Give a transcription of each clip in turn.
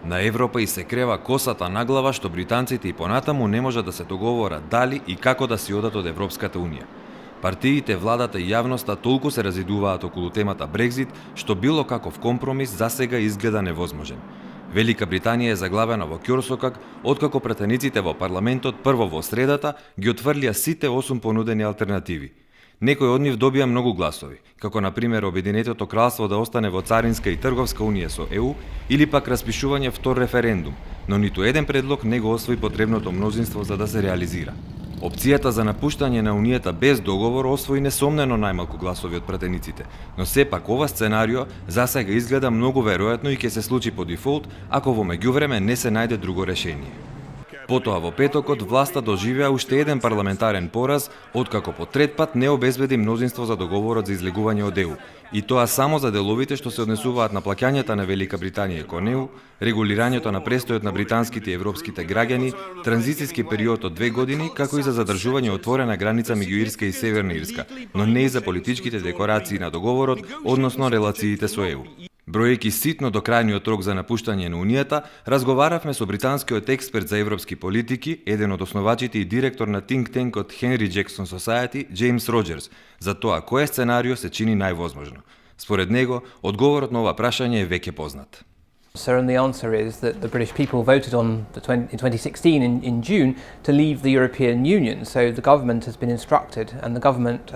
На Европа и се крева косата на глава што британците и понатаму не можат да се договорат дали и како да си одат од Европската Унија. Партиите, владата и јавноста толку се разидуваат околу темата Брекзит, што било каков компромис засега изгледа невозможен. Велика Британија е заглавена во ќорсокак, откако претениците во парламентот прво во средата ги отфрлија сите 8 понудени алтернативи. Некој од нив добија многу гласови, како на пример Обединетото кралство да остане во царинска и трговска унија со ЕУ или пак распишување втор референдум, но ниту еден предлог не го освои потребното мнозинство за да се реализира. Опцијата за напуштање на унијата без договор освои несомнено најмалку гласови од пратениците, но сепак ова сценарио засега изгледа многу веројатно и ќе се случи по дефолт ако во меѓувреме не се најде друго решение. Потоа во петокот власта доживеа уште еден парламентарен пораз, откако по трет пат не обезбеди мнозинство за договорот за излегување од ЕУ, и тоа само за деловите што се однесуваат на плаќањата на Велика Британија кон ЕУ, регулирањето на престојот на британските и европските граѓани, транзицијски период од 2 години, како и за задржување отворена граница меѓу Ирска и Северна Ирска, но не и за политичките декорации на договорот, односно релациите со ЕУ. Броејќи ситно до крајниот рок за напуштање на Унијата, разговаравме со британскиот експерт за европски политики, еден од основачите и директор на think tank-от Henry Jackson Society, Джеймс Роџерс, за тоа кое сценарио се чини највозможно. Според него, одговорот на ова прашање е веќе познат. So, and the answer is that the British people voted in 2016 in June to leave the European Union. So the government has been instructed, and the government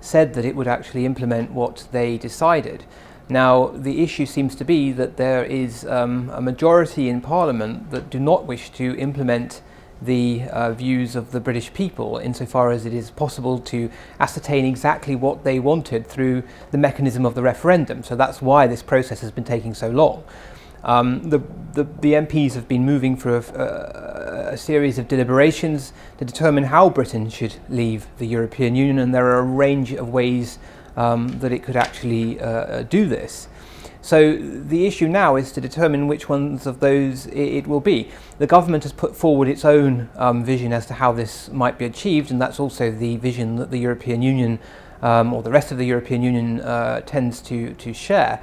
said that it would actually implement what they decided. Now, the issue seems to be that there is a majority in Parliament that do not wish to implement the views of the British people insofar as it is possible to ascertain exactly what they wanted through the mechanism of the referendum. So that's why this process has been taking so long. The MPs have been moving for a series of deliberations to determine how Britain should leave the European Union, and there are a range of ways that it could actually do this. So the issue now is to determine which ones of those it will be. The government has put forward its own vision as to how this might be achieved, and that's also the vision that the European Union or the rest of the European Union tends to share.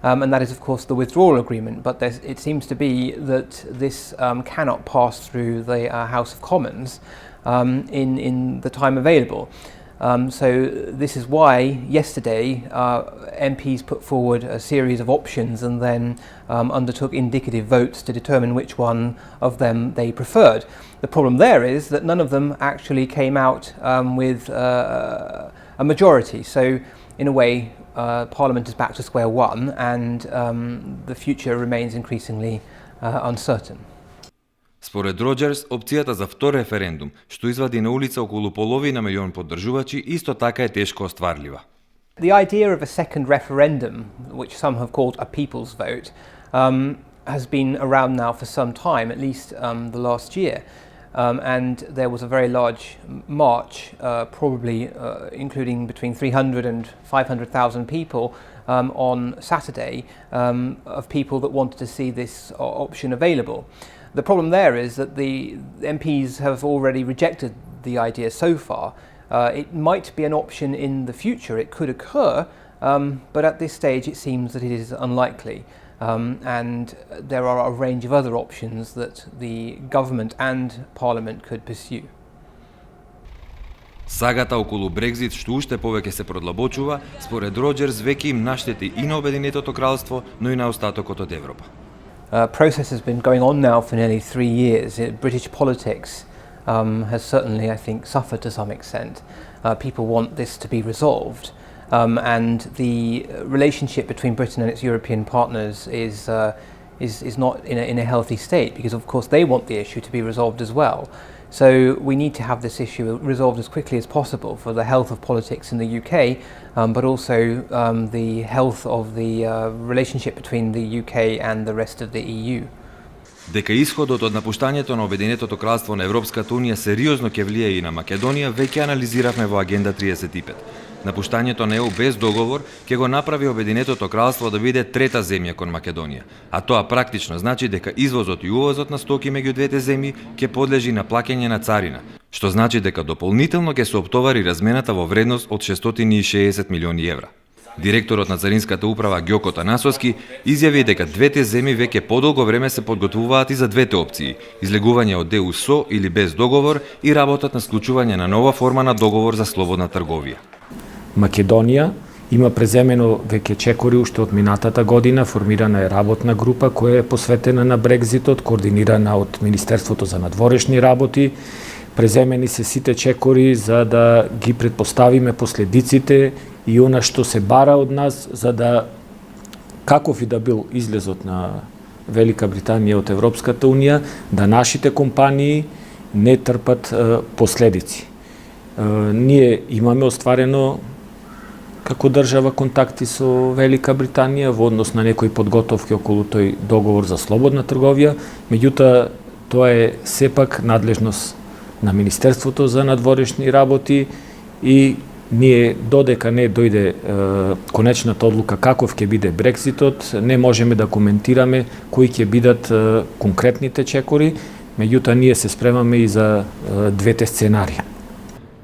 And that is, of course, the withdrawal agreement. But it seems to be that this cannot pass through the House of Commons in the time available. So this is why yesterday MPs put forward a series of options and then undertook indicative votes to determine which one of them they preferred. The problem there is that none of them actually came out with a majority. So in a way, Parliament is back to square one, and the future remains increasingly uncertain. Според Роџерс, опцијата за втор референдум, што извади на улица околу половина милион поддржувачи, исто така е тешко остварлива. The idea of a second referendum, which some have called a people's vote, has been around now for some time, at least the last year. And there was a very large march, probably including between 300 and 500,000 people on Saturday, of people that wanted to see this option available. The problem there is that the MPs have already rejected the idea so far. It might be an option in the future, it could occur, but at this stage it seems that it is unlikely. And there are a range of other options that the government and Parliament could pursue. Сагата околу Брекзит, што уште повеќе се продлабочува, според Роџерс веќе им наштети и на Обединетото кралство, но и на остатокот од Европа. Process has been going on now for nearly 3 years. British politics has certainly, I think, suffered to some extent. People want this to be resolved. And the relationship between Britain and its European partners is not in a healthy state, because of course they want the issue to be resolved as well. So we need to have this issue resolved as quickly as possible for the health of politics in the UK, but also the health of the relationship between the UK and the rest of the EU. Дека исходот од напуштањето на Обединетото кралство на Европската унија сериозно ќе влијае и на Македонија, веќе анализиравме во Агенда 35. Напуштањето на ЕУ без договор ќе го направи Обединетото кралство да биде трета земја кон Македонија, а тоа практично значи дека извозот и увозот на стоки меѓу двете земји ќе подлежи на плаќање на царина, што значи дека дополнително ќе се оптовари размената во вредност од 660 милиони евра. Директорот на Царинската управа Ѓоко Танасовски изјави дека двете земји веќе подолго време се подготвуваат и за двете опции: излегување од ЕУ со или без договор и работат на склучување на нова форма на договор за слободна трговија. Македонија има преземено веќе чекори уште од минатата година, формирана е работна група која е посветена на Брекзитот, координирана од Министерството за надворешни работи. Преземени се сите чекори за да ги предпоставиме последиците и она што се бара од нас, за да каков и да бил излезот на Велика Британија од Европската Унија, да нашите компании не трпат последици. Ние имаме остварено како држава контакти со Велика Британија во однос на некои подготовки околу тој договор за слободна трговија, меѓутоа тоа е сепак надлежност на Министерството за надворешни работи и ние додека не дојде конечната одлука каков ќе биде Брекситот, не можеме да коментираме кои ќе бидат конкретните чекори, меѓутоа ние се спремаме и за двете сценарија.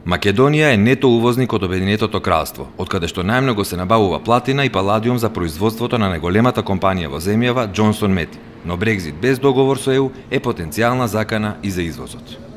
Македонија е нето увозник од Обединетото кралство, откаде што најмногу се набавува платина и паладиум за производството на најголемата компанија во земјава Джонсон Мети. Но Брекзит без договор со ЕУ е потенцијална закана и за извозот.